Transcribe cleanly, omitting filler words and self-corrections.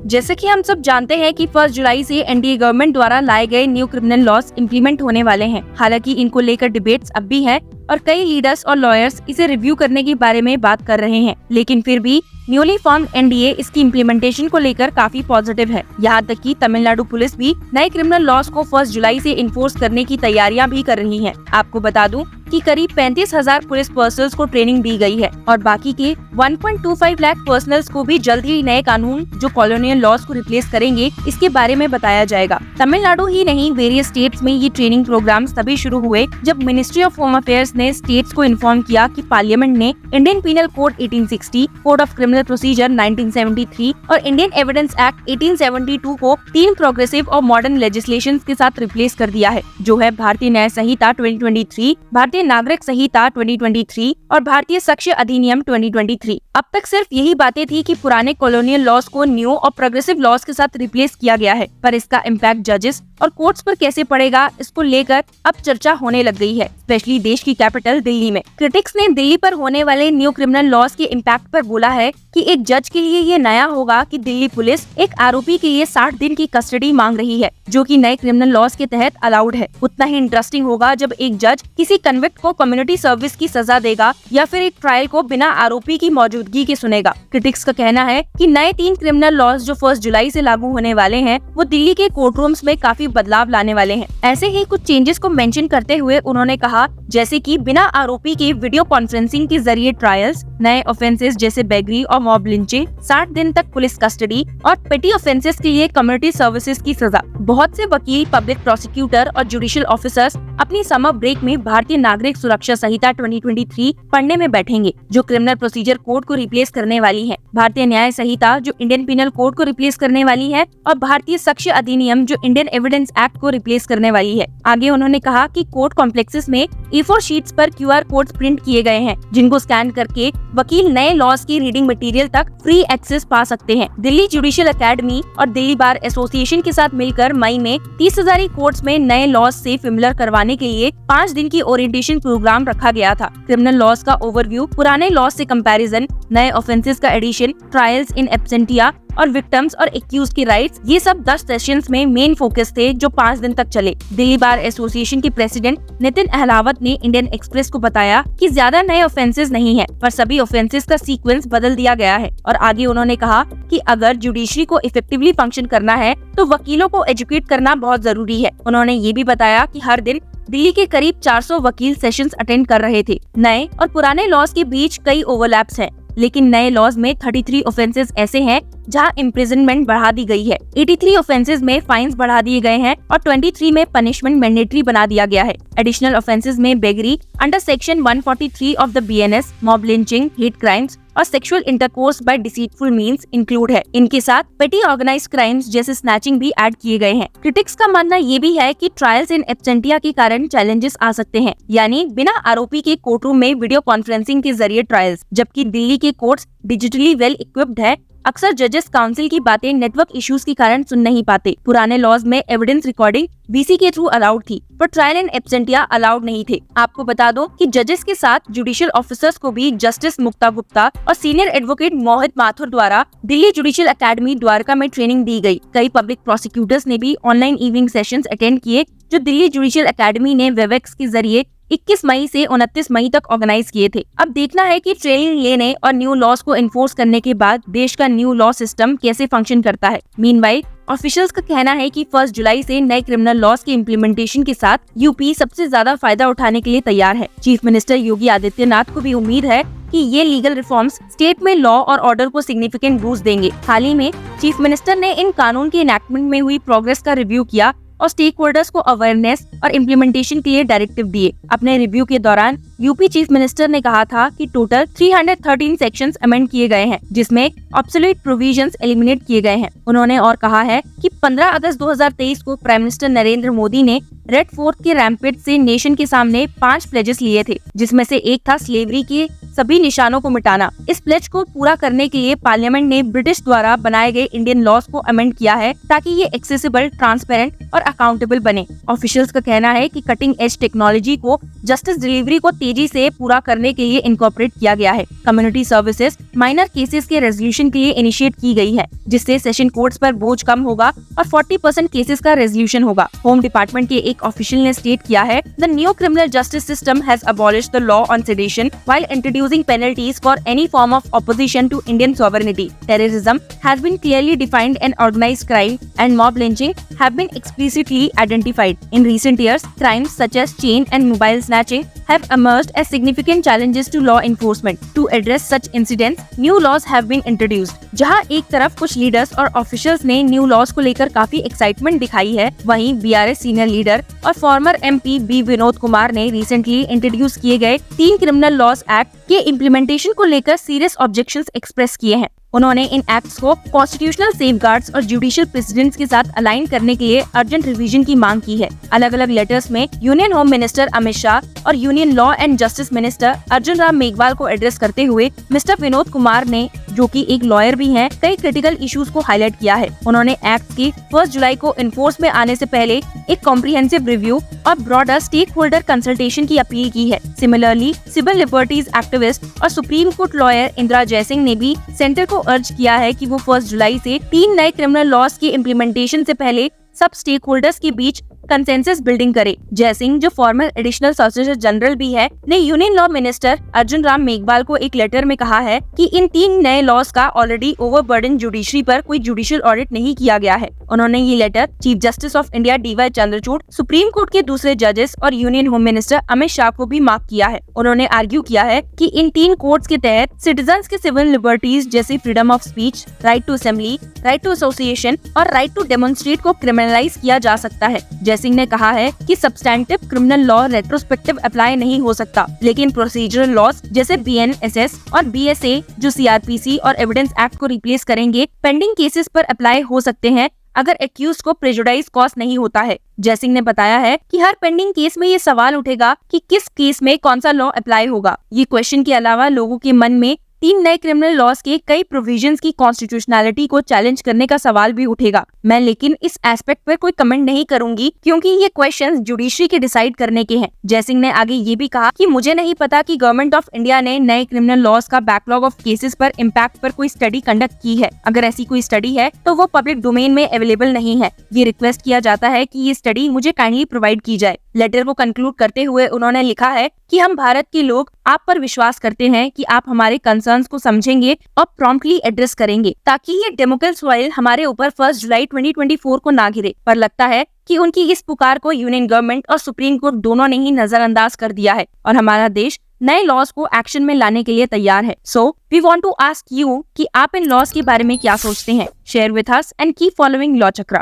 जैसे कि हम सब जानते हैं कि 1 जुलाई से एनडीए गवर्नमेंट द्वारा लाए गए न्यू क्रिमिनल लॉज इम्प्लीमेंट होने वाले हैं। हालांकि इनको लेकर डिबेट्स अब भी है और कई लीडर्स और लॉयर्स इसे रिव्यू करने के बारे में बात कर रहे हैं, लेकिन फिर भी न्यूली फॉर्म एनडीए इसकी इम्प्लीमेंटेशन को लेकर काफी पॉजिटिव है। यहाँ तक कि तमिलनाडु पुलिस भी नए क्रिमिनल लॉज को 1 जुलाई से इन्फोर्स करने की तैयारियां भी कर रही है। आपको बता दूं कि करीब 35,000 पुलिस पर्सनल्स को ट्रेनिंग दी गई है और बाकी के 1.25 लाख पर्सनल्स को भी जल्द ही नए कानून जो कॉलोनियल लॉज को रिप्लेस करेंगे इसके बारे में बताया जाएगा। तमिलनाडु ही नहीं, वेरियस स्टेट्स में ये ट्रेनिंग प्रोग्राम्स तभी शुरू हुए जब मिनिस्ट्री ऑफ होम अफेयर्स ने स्टेट्स को इन्फॉर्म किया कि पार्लियामेंट ने Indian penal code 1860, code of criminal procedure 1973 और इंडियन एविडेंस एक्ट 1872 को 3 प्रोग्रेसिव और मॉडर्न लेजिस्लेशन के साथ रिप्लेस कर दिया है, जो है भारतीय न्याय संहिता 2023, भारतीय नागरिक संहिता 2023 और भारतीय साक्ष्य अधिनियम 2023। अब तक सिर्फ यही बातें थी कि पुराने कॉलोनियल लॉज को न्यू और प्रोग्रेसिव लॉज के साथ रिप्लेस किया गया है, पर इसका इम्पैक्ट जजेस और कोर्ट्स पर कैसे पड़ेगा इसको लेकर अब चर्चा होने लग गई है, स्पेशली देश की कैपिटल दिल्ली में। क्रिटिक्स ने दिल्ली पर होने वाले न्यू क्रिमिनल लॉज के इम्पैक्ट पर बोला है कि एक जज के लिए ये नया होगा कि दिल्ली पुलिस एक आरोपी के लिए 60 दिन की कस्टडी मांग रही है, जो कि नए क्रिमिनल लॉज के तहत अलाउड है। उतना ही इंटरेस्टिंग होगा जब एक जज किसी कन्विक्ट को कम्युनिटी सर्विस की सजा देगा या फिर एक ट्रायल को बिना आरोपी की मौजूदगी के सुनेगा। क्रिटिक्स का कहना है कि नए 3 क्रिमिनल लॉज जो 1 जुलाई से लागू होने वाले हैं वो दिल्ली के कोर्ट रूम्स में काफी बदलाव लाने वाले हैं। ऐसे ही कुछ चेंजेस को मेंशन करते हुए उन्होंने कहा, जैसे कि बिना आरोपी के वीडियो कॉन्फ्रेंसिंग के जरिए ट्रायल्स, नए ऑफेंसेस जैसे बेगरी और मॉब लिंचिंग, 60 दिन तक पुलिस कस्टडी और पेटी ऑफेंसेस के लिए कम्युनिटी सर्विसेज की सजा। बहुत से वकील, पब्लिक प्रोसिक्यूटर और जुडिशियल ऑफिसर्स अपनी समर ब्रेक में भारतीय नागरिक सुरक्षा संहिता 2023 पढ़ने में बैठेंगे, जो क्रिमिनल प्रोसीजर कोड को रिप्लेस करने वाली है, भारतीय न्याय संहिता जो इंडियन पीनल कोड को रिप्लेस करने वाली है और भारतीय साक्ष्य अधिनियम जो इंडियन एविडेंस एक्ट को रिप्लेस करने वाली है। आगे उन्होंने कहा कि कोर्ट कॉम्प्लेक्सेस में A4 शीट्स पर QR कोड्स प्रिंट किए गए हैं, जिनको स्कैन करके वकील नए लॉज की रीडिंग मटेरियल तक फ्री एक्सेस पा सकते हैं। दिल्ली जुडिशियल एकेडमी और दिल्ली बार एसोसिएशन के साथ मिलकर मई में 30,000 कोर्ट्स में नए लॉज से फेमिलियर करवाने के लिए 5 दिन की ओरिएंटेशन प्रोग्राम रखा गया था। क्रिमिनल लॉज का ओवरव्यू, पुराने लॉज से कंपैरिजन, नए ऑफेंसेस का एडिशन, ट्रायल्स इन एब्सेंटिया और विक्टिम्स और एक्यूज की राइट्स, ये सब 10 सेशंस में मेन फोकस थे जो 5 दिन तक चले। दिल्ली बार एसोसिएशन के प्रेसिडेंट नितिन अहलावत ने इंडियन एक्सप्रेस को बताया कि ज्यादा नए ऑफेंसेस नहीं है, पर सभी ऑफेंसेस का सीक्वेंस बदल दिया गया है। और आगे उन्होंने कहा कि अगर जुडिशरी को इफेक्टिवली फंक्शन करना है तो वकीलों को एजुकेट करना बहुत जरूरी है। उन्होंने ये भी बताया कि हर दिन दिल्ली के करीब 400 वकील सेशंस अटेंड कर रहे थे। नए और पुराने लॉज के बीच कई ओवरलैप्स हैं, लेकिन नए लॉज में 33 ऑफेंसेस ऐसे हैं जहां इम्प्रिजनमेंट बढ़ा दी गई है, 83 ऑफेंसेस में फाइन्स बढ़ा दिए गए हैं और 23 में पनिशमेंट मैंडेटरी बना दिया गया है। एडिशनल ऑफेंसेस में beggary under section 143 of the BNS, mob lynching, hate crimes और sexual intercourse by deceitful means include है। इनके साथ पेटी ऑर्गेनाइज्ड क्राइम्स जैसे स्नैचिंग भी ऐड किए गए हैं। क्रिटिक्स का मानना ये भी है कि ट्रायल्स इन एब्सेंटिया के कारण चैलेंजेस आ सकते हैं, यानी बिना आरोपी के कोर्ट रूम में वीडियो कॉन्फ्रेंसिंग के जरिए ट्रायल्स। जबकि दिल्ली के कोर्ट्स डिजिटली वेल इक्विप्ड है, अक्सर जजेस काउंसिल की बातें नेटवर्क इश्यूज के कारण सुन नहीं पाते। पुराने लॉज में एविडेंस रिकॉर्डिंग VC के थ्रू अलाउड थी, पर ट्रायल इन एब्सेंटिया अलाउड नहीं थे। आपको बता दो कि जजेस के साथ जुडिशियल ऑफिसर्स को भी जस्टिस मुक्ता गुप्ता और सीनियर एडवोकेट मोहित माथुर द्वारा दिल्ली जुडिशियल एकेडमी द्वारका में ट्रेनिंग दी गई। कई पब्लिक प्रोसिक्यूटर्स ने भी ऑनलाइन इवनिंग सेशंस अटेंड किए, जो दिल्ली जुडिशियल एकेडमी ने वेबएक्स के जरिए 21 मई से 29 मई तक ऑर्गेनाइज किए थे। अब देखना है कि ट्रेनिंग लेने और न्यू लॉज को इन्फोर्स करने के बाद देश का न्यू लॉ सिस्टम कैसे फंक्शन करता है। मीनवाइल ऑफिशियल्स का कहना है कि 1 जुलाई से नए क्रिमिनल लॉज के इम्प्लीमेंटेशन के साथ यूपी सबसे ज्यादा फायदा उठाने के लिए तैयार है। चीफ मिनिस्टर योगी आदित्यनाथ को भी उम्मीद है कि ये लीगल रिफॉर्म्स स्टेट में लॉ और ऑर्डर को सिग्निफिकेंट बूस्ट देंगे। हाल ही में चीफ मिनिस्टर ने इन कानून के इनैक्टमेंट में हुई प्रोग्रेस का रिव्यू किया और स्टेक होल्डर्स को अवेयरनेस और इम्प्लीमेंटेशन के लिए डायरेक्टिव दिए। अपने रिव्यू के दौरान यूपी चीफ मिनिस्टर ने कहा था कि टोटल 313 सेक्शंस अमेंड किए गए हैं, जिसमें ऑब्सोल्यूट प्रोविजंस एलिमिनेट किए गए हैं। उन्होंने और कहा है कि 15 अगस्त 2023 को प्राइम मिनिस्टर नरेंद्र मोदी ने रेड फोर्ट के रैम्पेट से नेशन के सामने 5 प्लेजेस लिए थे, जिसमें से एक था स्लेवरी के सभी निशानों को मिटाना। इस प्लेज को पूरा करने के लिए पार्लियामेंट ने ब्रिटिश द्वारा बनाए गए इंडियन लॉज को अमेंड किया है ताकि ये एक्सेसिबल, ट्रांसपेरेंट और अकाउंटेबल बने। ऑफिशियल्स का कहना है कि कटिंग एज टेक्नोलॉजी को जस्टिस डिलीवरी को तेजी से पूरा करने के लिए इनकॉर्पोरेट किया गया है। कम्युनिटी सर्विसेज माइनर केसेस के रेजोल्यूशन के लिए इनिशिएट की गई है, जिससे सेशन कोर्ट्स पर बोझ कम होगा और 40% केसेस का रेजोल्यूशन होगा। होम डिपार्टमेंट के एक ऑफिशियल ने स्टेट किया है, the new criminal justice system has abolished the law on sedition while introducing penalties for any form of opposition to Indian sovereignty. Terrorism has been clearly defined and organized crime and mob lynching have been explicitly identified. In recent years, crimes such as chain and mobile snatching have emerged as significant challenges to law enforcement. To address such incidents, new laws have been introduced. जहां एक तरफ कुछ leaders और officials ने new laws को लेकर काफी excitement दिखाई है, वहीं बीआरएस सीनियर लीडर और former MP B Vinod Kumar ने रिसेंटली इंट्रोड्यूस किए गए 3 क्रिमिनल लॉज एक्ट के इम्प्लीमेंटेशन को लेकर सीरियस ऑब्जेक्शंस एक्सप्रेस किए हैं। उन्होंने इन एक्ट्स को कॉन्स्टिट्यूशनल सेफगार्ड्स और जुडिशियल प्रेसिडेंट्स के साथ अलाइन करने के लिए अर्जेंट रिवीजन की मांग की है। अलग अलग लेटर्स में union home minister Amit Shah और union law and justice minister Arjun Ram Meghwal को एड्रेस करते हुए मिस्टर विनोद कुमार ने, जो कि एक लॉयर भी हैं, कई क्रिटिकल इश्यूज को हाईलाइट किया है। उन्होंने एक्ट की 1 जुलाई को इन्फोर्स में आने से पहले एक कॉम्प्रिहेंसिव रिव्यू और ब्रॉडर स्टेक होल्डर कंसल्टेशन की अपील की है। सिमिलरली, सिविल लिबर्टीज एक्टिविस्ट और supreme court lawyer Indira Jaising ने भी सेंटर को अर्ज किया है कि वो 1 जुलाई से 3 नए क्रिमिनल लॉज के इम्प्लीमेंटेशन से पहले सब स्टेक होल्डर्स के बीच कंसेंसस बिल्डिंग करे। जयसिंह, जो फॉर्मर एडिशनल सॉलिसिटर जनरल भी है, ने union law minister Arjun Ram Meghwal को एक लेटर में कहा है कि इन 3 नए लॉज का ऑलरेडी ओवरबर्डन जुडिशरी पर कोई जुडिशियल ऑडिट नहीं किया गया है। उन्होंने ये letter chief justice of India DY Chandrachud, supreme court के दूसरे जजेस और union home minister Amit Shah को भी मार्क किया है। उन्होंने आर्ग्यू किया है कि इन 3 कोर्ट्स के तहत सिटीजन्स के सिविल लिबर्टीज जैसे freedom of speech, right to assembly, right to association और राइट टू डेमोन्स्ट्रेट को क्रिमिनलाइज किया जा सकता है। जयसिंह ने कहा है कि substantive criminal law retrospective apply नहीं हो सकता, लेकिन प्रोसीजरल लॉज जैसे बीएनएसएस और बीएसए, जो सीआरपीसी और एविडेंस एक्ट को रिप्लेस करेंगे, पेंडिंग केसेस पर अप्लाई हो सकते हैं अगर एक्यूज को प्रेजुडाइज कॉज नहीं होता है। जयसिंह ने बताया है कि हर पेंडिंग केस में ये सवाल उठेगा कि किस केस में कौन सा लॉ अप्लाई होगा। ये क्वेश्चन के अलावा लोगों के मन में 3 नए क्रिमिनल लॉज के कई प्रोविजंस की कॉन्स्टिट्यूशनैलिटी को चैलेंज करने का सवाल भी उठेगा। मैं लेकिन इस एस्पेक्ट पर कोई कमेंट नहीं करूंगी क्योंकि ये क्वेश्चंस जुडिशरी के डिसाइड करने के हैं। जयसिंह ने आगे ये भी कहा कि मुझे नहीं पता कि गवर्नमेंट ऑफ इंडिया ने नए क्रिमिनल लॉज का बैकलॉग ऑफ केसेस पर इम्पैक्ट पर कोई स्टडी कंडक्ट की है। अगर ऐसी कोई स्टडी है तो वो पब्लिक डोमेन में अवेलेबल नहीं है। ये रिक्वेस्ट किया जाता है कि ये स्टडी मुझे काइंडली प्रोवाइड की जाए। लेटर को कंक्लूड करते हुए उन्होंने लिखा है कि हम भारत के लोग आप पर विश्वास करते हैं कि आप हमारे कंसर्न्स को समझेंगे और प्रॉम्प्टली एड्रेस करेंगे ताकि ये डेमोक्रेटिक सॉइल हमारे ऊपर 1 जुलाई 2024 को ना गिरे। पर लगता है कि उनकी इस पुकार को यूनियन गवर्नमेंट और सुप्रीम कोर्ट दोनों ने ही नजरअंदाज कर दिया है और हमारा देश नए लॉज को एक्शन में लाने के लिए तैयार है। So we want to ask you कि आप इन लॉज के बारे में क्या सोचते हैं। Share with us and keep following law chakra.